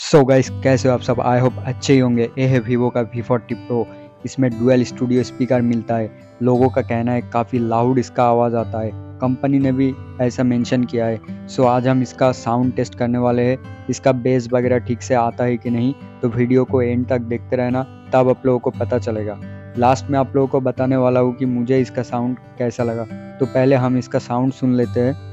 So guys, कैसे हो आप सब? आई होप अच्छे ही होंगे। ये है वीवो का V40 Pro। इसमें डुअल स्टूडियो स्पीकर मिलता है। लोगों का कहना है काफ़ी लाउड इसका आवाज़ आता है। कंपनी ने भी ऐसा मेंशन किया है। सो आज हम इसका साउंड टेस्ट करने वाले हैं। इसका बेस वगैरह ठीक से आता है कि नहीं, तो वीडियो को एंड तक देखते रहना, तब आप लोगों को पता चलेगा। लास्ट में आप लोगों को बताने वाला हूँ कि मुझे इसका साउंड कैसा लगा। तो पहले हम इसका साउंड सुन लेते हैं।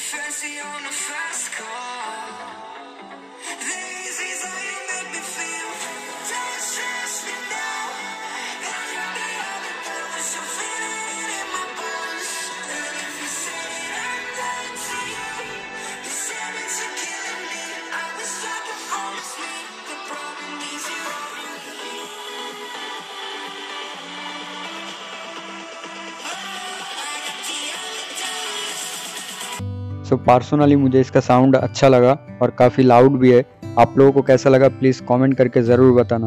Fancy on a fast car. This is how you make me feel. Don't stress me now. Got you beyond the past. I'm feeling it in my bones. And if you say I'm done to you, you said it's a killing me. I was looking for a sleep. The problem is you. So personally मुझे इसका sound अच्छा लगा और काफ़ी loud भी है। आप लोगों को कैसा लगा प्लीज़ कमेंट करके ज़रूर बताना।